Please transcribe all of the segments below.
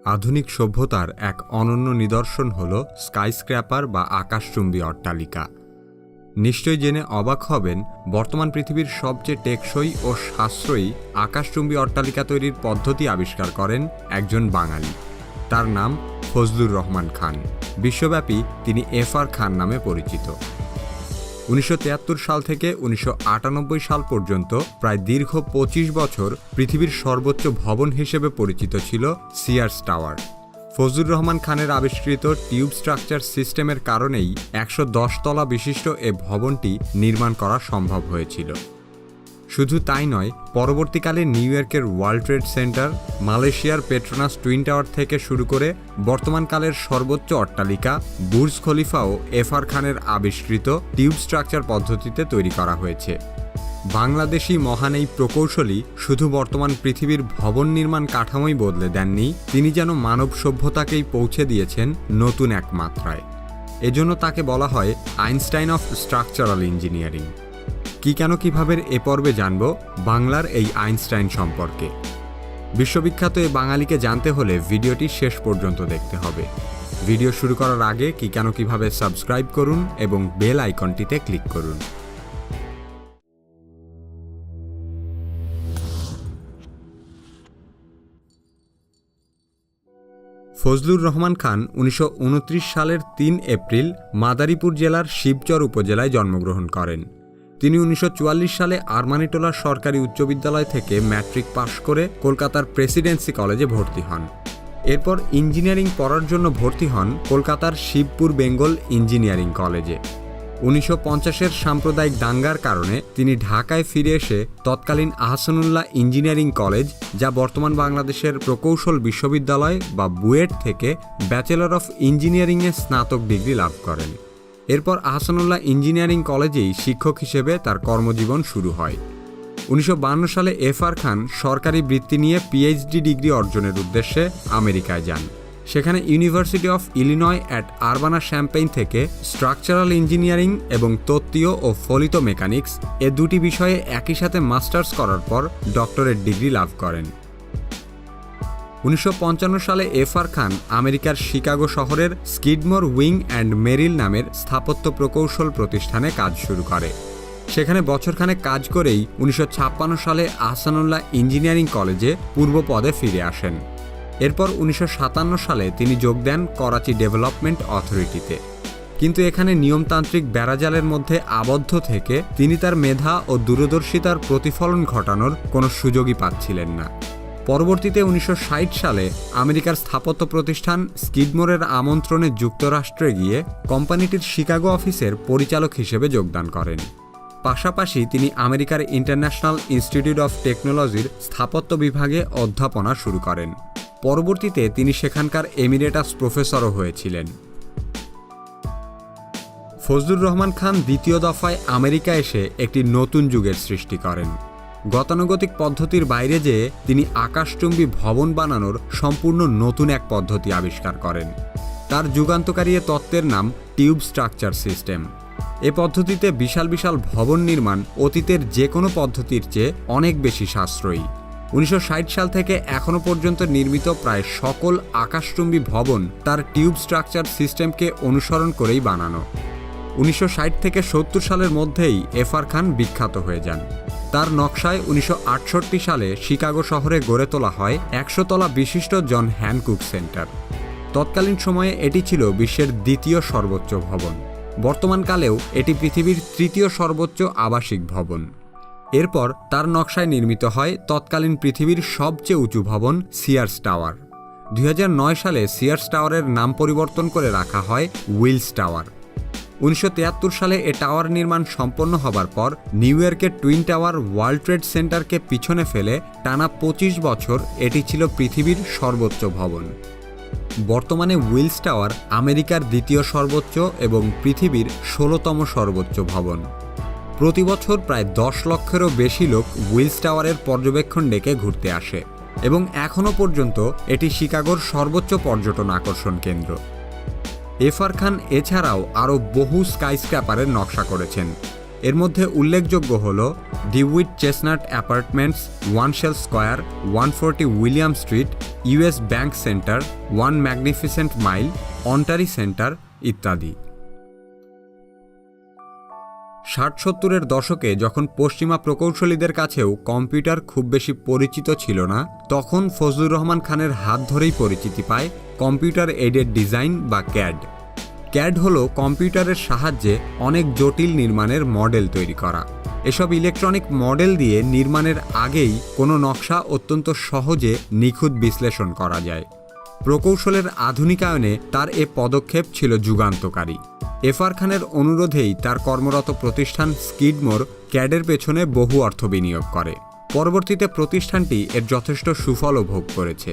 আধুনিক সভ্যতার এক অনন্য নিদর্শন হল স্কাইস্ক্র্যাপার বা আকাশচুম্বী অট্টালিকা। নিশ্চয়ই জেনে অবাক হবেন, বর্তমান পৃথিবীর সবচেয়ে টেকসই ও সাশ্রয়ী আকাশচুম্বী অট্টালিকা তৈরির পদ্ধতি আবিষ্কার করেন একজন বাঙালি। তার নাম ফজলুর রহমান খান। বিশ্বব্যাপী তিনি এফআর খান নামে পরিচিত। 1973 সাল থেকে 1998 সাল পর্যন্ত প্রায় দীর্ঘ 25 বছর পৃথিবীর সর্বোচ্চ ভবন হিসেবে পরিচিত ছিল সিয়ার্স টাওয়ার। ফজলুর রহমান খানের আবিষ্কৃত টিউব স্ট্রাকচার সিস্টেমের কারণেই 110 তলা বিশিষ্ট এ ভবনটি নির্মাণ করা সম্ভব হয়েছিল। শুধু তাই নয়, পরবর্তীকালে নিউ ইয়র্কের ওয়ার্ল্ড ট্রেড সেন্টার, মালয়েশিয়ার পেট্রোনাস টুইন টাওয়ার থেকে শুরু করে বর্তমানকালের সর্বোচ্চ অট্টালিকা বুর্জ খলিফাও এফআর খানের আবিষ্কৃত টিউব স্ট্রাকচার পদ্ধতিতে তৈরি করা হয়েছে। বাংলাদেশি মহান এই প্রকৌশলী শুধু বর্তমান পৃথিবীর ভবন নির্মাণ কাঠামোই বদলে দেননি, তিনি যেন মানব সভ্যতাকেই পৌঁছে দিয়েছেন নতুন এক মাত্রায়। এজন্য তাকে বলা হয় আইনস্টাইন অফ স্ট্রাকচারাল ইঞ্জিনিয়ারিং। কিভাবে এ পর্বে জানব বাংলার এই আইনস্টাইন সম্পর্কে। বিশ্ববিখ্যাত এই বাঙালিকে জানতে হলে ভিডিওটি শেষ পর্যন্ত দেখতে হবে। ভিডিও শুরু করার আগে কিভাবে সাবস্ক্রাইব করুন এবং বেল আইকনটিতে ক্লিক করুন। ফজলুর রহমান খান 1929 সালের 3 এপ্রিল মাদারীপুর জেলার শিবচর উপজেলায় জন্মগ্রহণ করেন। তিনি 1944 সালে আরমানিটোলা সরকারি উচ্চ বিদ্যালয় থেকে ম্যাট্রিক পাশ করে কলকাতার প্রেসিডেন্সি কলেজে ভর্তি হন। এরপর ইঞ্জিনিয়ারিং পড়ার জন্য ভর্তি হন কলকাতার শিবপুর বেঙ্গল ইঞ্জিনিয়ারিং কলেজে। 1950-এর সাম্প্রদায়িক দাঙ্গার কারণে তিনি ঢাকায় ফিরে এসে তৎকালীন আহসানুল্লাহ ইঞ্জিনিয়ারিং কলেজ, যা বর্তমান বাংলাদেশের প্রকৌশল বিশ্ববিদ্যালয় বা বুয়েট থেকে ব্যাচেলর অফ ইঞ্জিনিয়ারিংয়ে স্নাতক ডিগ্রি লাভ করেন। এরপর আহসানুল্লাহ ইঞ্জিনিয়ারিং কলেজেই শিক্ষক হিসেবে তার কর্মজীবন শুরু হয়। 1952 সালে এফআর খান সরকারি বৃত্তি নিয়ে পিএইচডি ডিগ্রি অর্জনের উদ্দেশ্যে আমেরিকায় যান। সেখানে ইউনিভার্সিটি অফ ইলিনয় অ্যাট আরবানা-শ্যাম্পেইন থেকে স্ট্রাকচারাল ইঞ্জিনিয়ারিং এবং তত্ত্বীয় ও ফলিত মেকানিক্স এ দুটি বিষয়ে একই সাথে মাস্টার্স করার পর ডক্টরেট ডিগ্রি লাভ করেন। 1955 সালে এফআর খান আমেরিকার শিকাগো শহরের স্কিডমোর উইং অ্যান্ড মেরিল নামের স্থাপত্য প্রকৌশল প্রতিষ্ঠানে কাজ শুরু করে। সেখানে বছরখানেক কাজ করেই 1956 সালে আহসানুল্লাহ ইঞ্জিনিয়ারিং কলেজে পূর্ব পদে ফিরে আসেন। এরপর 1957 সালে তিনি যোগ দেন করাচি ডেভেলপমেন্ট অথরিটিতে। কিন্তু এখানে নিয়মতান্ত্রিক বেড়াজালের মধ্যে আবদ্ধ থেকে তিনি তার মেধা ও দূরদর্শিতার প্রতিফলন ঘটানোর কোনো সুযোগই পাচ্ছিলেন না। পরবর্তীতে 1960 সালে আমেরিকার স্থাপত্য প্রতিষ্ঠান স্কিডমোরের আমন্ত্রণে যুক্তরাষ্ট্রে গিয়ে কোম্পানিটির শিকাগো অফিসের পরিচালক হিসেবে যোগদান করেন। পাশাপাশি তিনি আমেরিকার ইন্টারন্যাশনাল ইনস্টিটিউট অফ টেকনোলজির স্থাপত্য বিভাগে অধ্যাপনা শুরু করেন। পরবর্তীতে তিনি সেখানকার এমিরেটাস প্রফেসরও হয়েছিলেন। ফজলুর রহমান খান দ্বিতীয় দফায় আমেরিকা এসে একটি নতুন যুগের সৃষ্টি করেন। গতানুগতিক পদ্ধতির বাইরে যেয়ে তিনি আকাশচুম্বী ভবন বানানোর সম্পূর্ণ নতুন এক পদ্ধতি আবিষ্কার করেন। তার যুগান্তকারী এ তত্ত্বের নাম টিউব স্ট্রাকচার সিস্টেম। এ পদ্ধতিতে বিশাল বিশাল ভবন নির্মাণ অতীতের যে কোনো পদ্ধতির চেয়ে অনেক বেশি সাশ্রয়ী। 1960 সাল থেকে এখনও পর্যন্ত নির্মিত প্রায় সকল আকাশচুম্বী ভবন তার টিউব স্ট্রাকচার সিস্টেমকে অনুসরণ করেই বানানো। 1960 থেকে 70 সালের মধ্যেই এফআর খান বিখ্যাত হয়ে যান। তার নকশায় 1968 সালে শিকাগো শহরে গড়ে তোলা হয় 100 তলা বিশিষ্ট জন হ্যানকুক সেন্টার। তৎকালীন সময়ে এটি ছিল বিশ্বের দ্বিতীয় সর্বোচ্চ ভবন। বর্তমানকালেও এটি পৃথিবীর তৃতীয় সর্বোচ্চ আবাসিক ভবন। এরপর তার নকশায় নির্মিত হয় তৎকালীন পৃথিবীর সবচেয়ে উঁচু ভবন সিয়ার্স টাওয়ার। 2009 সালে সিয়ার্স টাওয়ারের নাম পরিবর্তন করে রাখা হয় উইলস টাওয়ার। 1973 সালে এ টাওয়ার নির্মাণ সম্পন্ন হবার পর নিউ ইয়র্কের টুইন টাওয়ার ওয়ার্ল্ড ট্রেড সেন্টারকে পিছনে ফেলে টানা 25 বছর এটি ছিল পৃথিবীর সর্বোচ্চ ভবন। বর্তমানে উইলস টাওয়ার আমেরিকার দ্বিতীয় সর্বোচ্চ এবং পৃথিবীর 16তম সর্বোচ্চ ভবন। প্রতি বছর প্রায় 10 লক্ষেরও বেশি লোক উইলস টাওয়ারের পর্যবেক্ষণ ডেকে ঘুরতে আসে এবং এখনও পর্যন্ত এটি শিকাগোর সর্বোচ্চ পর্যটন আকর্ষণ কেন্দ্র। এফআর খান এছাড়াও আরও বহু স্কাইস্ক্র্যাপারের নকশা করেছেন। এর মধ্যে উল্লেখযোগ্য হল DeWitt Chestnut apartments, one shell square, 140 William street, US bank center, one magnificent mile, Onterie center ইত্যাদি। 60-70-এর দশকে যখন পশ্চিমা প্রকৌশলীদের কাছেও কম্পিউটার খুব বেশি পরিচিত ছিল না, তখন ফজলুর রহমান খানের হাত ধরেই পরিচিতি পায় কম্পিউটার এইডেড ডিজাইন বা ক্যাড। ক্যাড হলো কম্পিউটারের সাহায্যে অনেক জটিল নির্মাণের মডেল তৈরি করা। এসব ইলেকট্রনিক মডেল দিয়ে নির্মাণের আগেই কোনো নকশা অত্যন্ত সহজে নিখুঁত বিশ্লেষণ করা যায়। প্রকৌশলের আধুনিকায়নে তার এ পদক্ষেপ ছিল যুগান্তকারী। এফআর খানের অনুরোধেই তার কর্মরত প্রতিষ্ঠান স্কিডমোর ক্যাডের পেছনে বহু অর্থ বিনিয়োগ করে। পরবর্তীতে প্রতিষ্ঠানটি এর যথেষ্ট সুফলও ভোগ করেছে।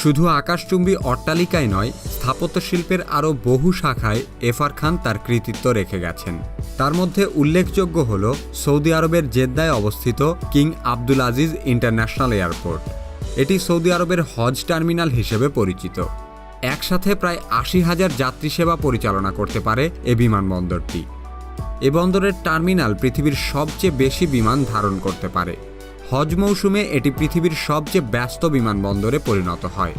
শুধু আকাশচুম্বী অট্টালিকায় নয়, স্থাপত্য শিল্পের আরও বহু শাখায় এফআর খান তার কৃতিত্ব রেখে গেছেন। তার মধ্যে উল্লেখযোগ্য হল সৌদি আরবের জেদ্দায় অবস্থিত king Abdul Aziz international airport. এটি সৌদি আরবের হজ টার্মিনাল হিসেবে পরিচিত। একসাথে প্রায় 80,000 যাত্রী সেবা পরিচালনা করতে পারে এ বিমানবন্দরটি। এ বন্দরের টার্মিনাল পৃথিবীর সবচেয়ে বেশি বিমান ধারণ করতে পারে। হজ মৌসুমে এটি পৃথিবীর সবচেয়ে ব্যস্ত বিমানবন্দরে পরিণত হয়।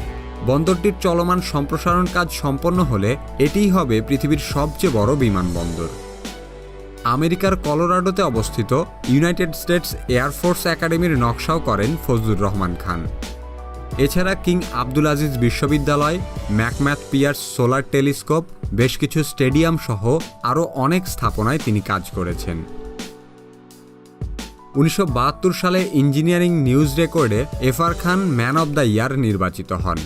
বন্দরটির চলমান সম্প্রসারণ কাজ সম্পন্ন হলে এটিই হবে পৃথিবীর সবচেয়ে বড় বিমানবন্দর। আমেরিকার কলোরাডোতে অবস্থিত ইউনাইটেড স্টেটস এয়ারফোর্স একাডেমির নকশাও করেন ফজলুর রহমান খান। এছাড়া কিং আবদুল আজিজ বিশ্ববিদ্যালয়, ম্যাকম্যাথ পিয়ার্স সোলার টেলিস্কোপ, বেশ কিছু স্টেডিয়াম সহ আরও অনেক স্থাপনায় তিনি কাজ করেছেন। 1972 সালে ইঞ্জিনিয়ারিং নিউজ রেকর্ডে FR Khan man of the year নির্বাচিত হন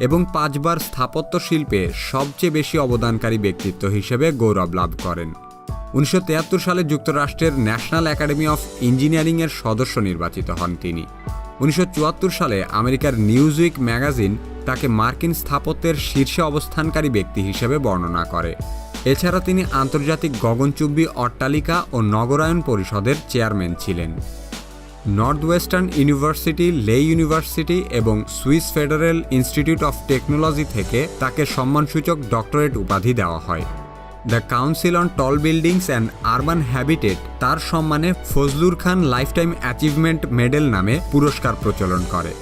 এবং 5 বার স্থাপত্য শিল্পে সবচেয়ে বেশি অবদানকারী ব্যক্তিত্ব হিসেবে গৌরব লাভ করেন। 1973 সালে যুক্তরাষ্ট্রের ন্যাশনাল একাডেমি অফ ইঞ্জিনিয়ারিংয়ের সদস্য নির্বাচিত হন তিনি। 1974 সালে আমেরিকার নিউজউইক ম্যাগাজিন তাকে মার্কিন স্থাপত্যের শীর্ষে অবস্থানকারী ব্যক্তি হিসেবে বর্ণনা করে। এছাড়া তিনি আন্তর্জাতিক গগনচুম্বী অট্টালিকা ও নগরায়ন পরিষদের চেয়ারম্যান ছিলেন। নর্থ ওয়েস্টার্ন ইউনিভার্সিটি, লে ইউনিভার্সিটি এবং Swiss Federal Institute of Technology থেকে তাকে সম্মানসূচক ডক্টরেট উপাধি দেওয়া হয়। The Council on Tall Buildings and Urban Habitat তার সম্মানে Fazlur Khan Lifetime Achievement Medal নামে পুরস্কার প্রচলন করে।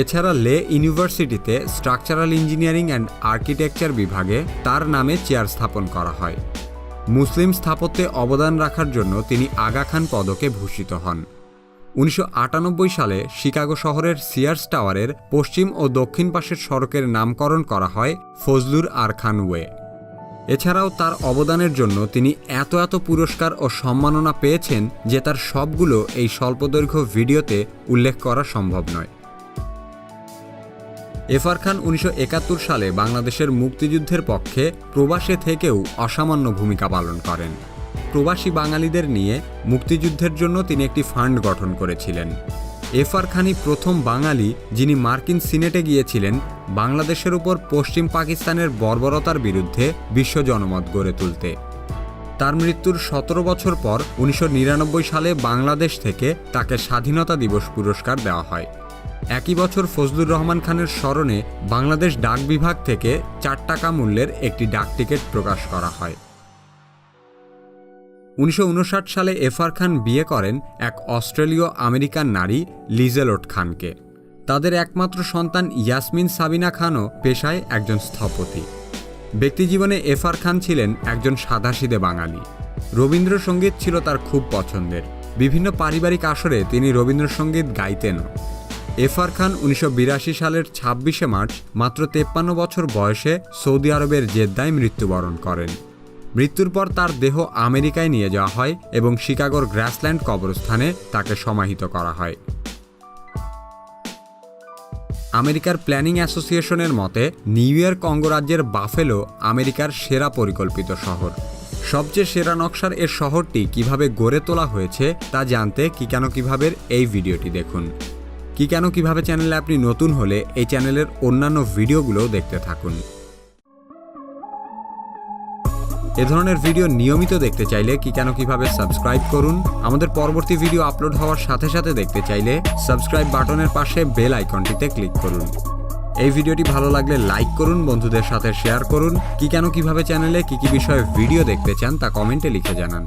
এছাড়া লে ইউনিভার্সিটিতে স্ট্রাকচারাল ইঞ্জিনিয়ারিং অ্যান্ড আর্কিটেকচার বিভাগে তার নামে চেয়ার স্থাপন করা হয়। মুসলিম স্থাপত্যে অবদান রাখার জন্য তিনি আগা খান পদকে ভূষিত হন। 1998 সালে শিকাগো শহরের সিয়ার্স টাওয়ারের পশ্চিম ও দক্ষিণ পাশের সড়কের নামকরণ করা হয় ফজলুর আর খান ওয়ে। এছাড়াও তার অবদানের জন্য তিনি এত পুরস্কার ও সম্মাননা পেয়েছেন যে তার সবগুলো এই স্বল্পদৈর্ঘ্য ভিডিওতে উল্লেখ করা সম্ভব নয়। এফআর খান 1971 সালে বাংলাদেশের মুক্তিযুদ্ধের পক্ষে প্রবাসে থেকেও অসামান্য ভূমিকা পালন করেন। প্রবাসী বাঙালিদের নিয়ে মুক্তিযুদ্ধের জন্য তিনি একটি ফান্ড গঠন করেছিলেন। এফআর খানই প্রথম বাঙালি যিনি মার্কিন সিনেটে গিয়েছিলেন বাংলাদেশের উপর পশ্চিম পাকিস্তানের বর্বরতার বিরুদ্ধে বিশ্ব জনমত গড়ে তুলতে। তার মৃত্যুর 17 বছর পর 1999 সালে বাংলাদেশ থেকে তাকে স্বাধীনতা দিবস পুরস্কার দেওয়া হয়। একই বছর ফজলুর রহমান খানের স্মরণে বাংলাদেশ ডাক বিভাগ থেকে 4 টাকা মূল্যের একটি ডাক টিকিট প্রকাশ করা হয়। 1959 সালে এফআর খান বিয়ে করেন এক অস্ট্রেলীয় আমেরিকান নারী লিজেলোট খানকে। তাদের একমাত্র সন্তান ইয়াসমিন সাবিনা খানও পেশায় একজন স্থপতি। ব্যক্তিজীবনে এফআর খান ছিলেন একজন সাদাসিধে বাঙালি। রবীন্দ্রসঙ্গীত ছিল তার খুব পছন্দের। বিভিন্ন পারিবারিক আসরে তিনি রবীন্দ্রসঙ্গীত গাইতেনও। এফআর খান 1982 সালের 26শে মার্চ মাত্র 53 বছর বয়সে সৌদি আরবের জেদ্দায় মৃত্যুবরণ করেন। মৃত্যুর পর তার দেহ আমেরিকায় নিয়ে যাওয়া হয় এবং শিকাগোর গ্রাসল্যান্ড কবরস্থানে তাকে সমাহিত করা হয়। আমেরিকার প্ল্যানিং অ্যাসোসিয়েশনের মতে নিউ ইয়র্ক অঙ্গরাজ্যের বাফেলো আমেরিকার সেরা পরিকল্পিত শহর। সবচেয়ে সেরা নকশার এ শহরটি কিভাবে গড়ে তোলা হয়েছে তা জানতে কি কেন কিভাবে এই ভিডিওটি দেখুন। কি কেন কিভাবে চ্যানেলে আপনি নতুন হলে এই চ্যানেলের অন্যান্য ভিডিওগুলো দেখতে থাকুন। এ ধরনের ভিডিও নিয়মিত দেখতে চাইলে কি কেন কিভাবে সাবস্ক্রাইব করুন। আমাদের পরবর্তী ভিডিও আপলোড হওয়ার সাথে সাথে দেখতে চাইলে সাবস্ক্রাইব বাটনের পাশে বেল আইকনটিতে ক্লিক করুন। এই ভিডিওটি ভালো লাগলে লাইক করুন, বন্ধুদের সাথে শেয়ার করুন। কি কেন কিভাবে চ্যানেলে কি বিষয়ে ভিডিও দেখতে চান তা কমেন্টে লিখে জানান।